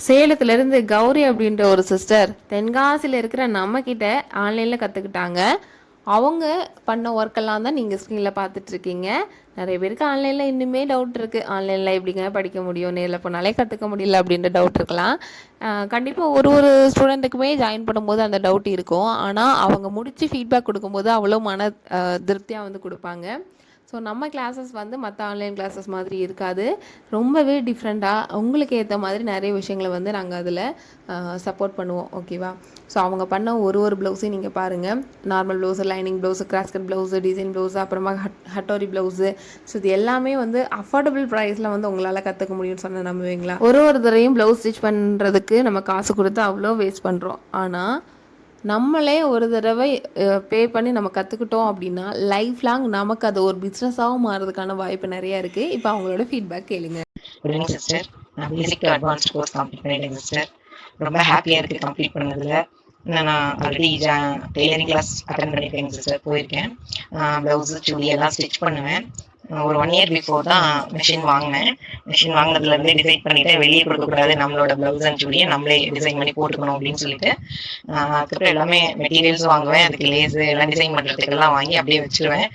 சேலத்துலேருந்து கௌரி அப்படின்ற ஒரு சிஸ்டர் தென்காசியில் இருக்கிற நம்மக்கிட்ட ஆன்லைனில் கற்றுக்கிட்டாங்க. அவங்க பண்ண ஒர்க்கெல்லாம் தான் நீங்கள் ஸ்க்ரீனில் பார்த்துட்ருக்கீங்க. நிறைய பேருக்கு ஆன்லைனில் இன்னுமே டவுட் இருக்குது. ஆன்லைனில் எப்படிங்க படிக்க முடியும், நேரில் போனாலே கற்றுக்க முடியல அப்படின்ற டவுட் இருக்கலாம். கண்டிப்பாக ஒரு ஒரு ஸ்டூடெண்ட்டுக்குமே ஜாயின் பண்ணும்போது அந்த டவுட் இருக்கும். ஆனால் அவங்க முடித்து ஃபீட்பேக் கொடுக்கும்போது அவ்வளோ மன திருப்தியாக வந்து கொடுப்பாங்க. ஸோ நம்ம கிளாஸஸ் வந்து மற்ற ஆன்லைன் கிளாஸஸ் மாதிரி இருக்காது. ரொம்பவே டிஃப்ரெண்ட்டாக உங்களுக்கு ஏற்ற மாதிரி நிறைய விஷயங்களை வந்து நாங்கள் அதில் சப்போர்ட் பண்ணுவோம். ஓகேவா? ஸோ அவங்க பண்ண ஒரு ஒரு ப்ளவுஸையும் நீங்கள் பாருங்கள். Normal blouse, lining blouse, cross cut blouse, design blouse, அப்புறமா ஹட்டோரி ப்ளவுஸு. ஸோ இது எல்லாமே வந்து அஃபோர்டபுள் ப்ரைஸில் வந்து உங்களால் கற்றுக்க முடியும்னு சொன்ன நம்புவீங்களா? ஒரு ஒரு தடவையும் ப்ளவுஸ் ஸ்டிச் பண்ணுறதுக்கு நம்ம காசு கொடுத்து அவ்வளோ வேஸ்ட் பண்ணுறோம். ஆனால் நம்மளே ஒரு தடவை பே பண்ணி நம்ம கற்றுக்கிட்டோம் அப்படின்னா லைஃப் லாங் நமக்கு அது ஒரு பிஸ்னஸாகவும் மாறதுக்கான வாய்ப்பு நிறையா இருக்குது. இப்போ அவங்களோட ஃபீட்பேக் கேளுங்க. Good evening sister. நான் basic to advanced course complete பண்ணிட்டேன் சிஸ்டர். ரொம்ப ஹாப்பியாக இருக்குது கம்ப்ளீட் பண்ணதில். நான் ஆல்ரெடி டெய்லரிங் கிளாஸ் அட்டன் பண்ணியிருக்கேங்க சிஸ்டர், போயிருக்கேன். ப்ளவுஸு, சுடி எல்லாம் ஸ்டிச் பண்ணுவேன். ஒரு 1 இயர் பிஃபோர் தான் மிஷின் வாங்கினேன். மிஷின் வாங்கினதுலேருந்தே டிசைட் பண்ணிவிட்டேன், வெளியே கொடுக்கக்கூடாது, நம்மளோட ப்ளவுஸ் அண்ட் சுடியை நம்மளே டிசைன் பண்ணி போட்டுக்கணும் அப்படின்னு சொல்லிட்டு. அதுக்கப்புறம் எல்லாமே மெட்டீரியல்ஸ் வாங்குவேன், அதுக்கு லேஸு எல்லாம் டிசைன் பண்ணுறதுக்கெல்லாம் வாங்கி அப்படியே வச்சுருவேன்.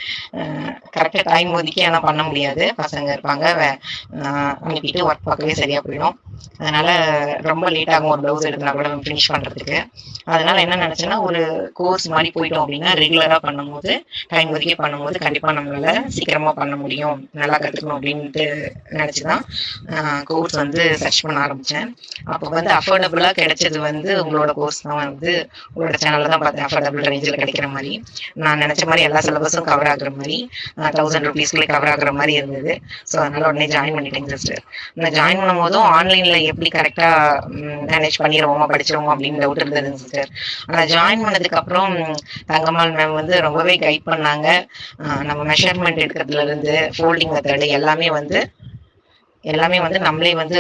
கரெக்டாக டைம் ஒதுக்கி ஆனால் பண்ண முடியாது, பசங்க இருப்பாங்க, அனுப்பிட்டு ஒர்க் பார்க்கவே சரியாக போயிடும். அதனால் ரொம்ப லேட் ஆகும் ஒரு ப்ளவுஸ் எடுத்துனா கூட ஃபினிஷ் பண்ணுறதுக்கு. அதனால் என்ன நினச்சேன்னா, ஒரு கோர்ஸ் மாதிரி போயிட்டோம் அப்படின்னா ரெகுலராக பண்ணும்போது, டைம் ஒதுக்கி பண்ணும்போது கண்டிப்பாக நம்மளால் சீக்கிரமாக பண்ண முடியும், நல்லா கற்றுக்கணும் அப்படின்ட்டு நினச்சி தான் கோர்ஸ் வந்து சர்ச் பண்ண ஆரம்பித்தேன். அப்போ வந்து அஃபோர்டபுளாக கிடைச்சது வந்து உங்களோட கோர்ஸ் தான். வந்து உங்களோட சேனலில் தான் பார்த்தேன், அஃபோர்டபுள் ரேஞ்சில் கிடைக்கிற மாதிரி, நான் நினச்ச மாதிரி எல்லா சிலபஸும் கவர் ஆகுற மாதிரி, 1000 rupeesக்குள்ளே கவர் ஆகுற மாதிரி இருந்தது. ஸோ அதனால் உடனே ஜாயின் பண்ணிட்டேங்க சிஸ்டர். நான் ஜாயின் பண்ணும் போதும் ஆன்லைனில் எப்படி கரெக்டாக மேனேஜ் பண்ணிடுவோமா படிச்சிருவோமா அப்படின்னு டவுட் இருந்ததுங்க சிஸ்டர். ஆனால் ஜாயின் பண்ணதுக்கப்புறம் தங்கம்மாள் மேம் வந்து ரொம்பவே கைட் பண்ணாங்க. நம்ம மெஷர்மெண்ட் எடுக்கிறதுலேருந்து ஃபோல்டிங் மெத்தடு எல்லாமே வந்து நம்மளே வந்து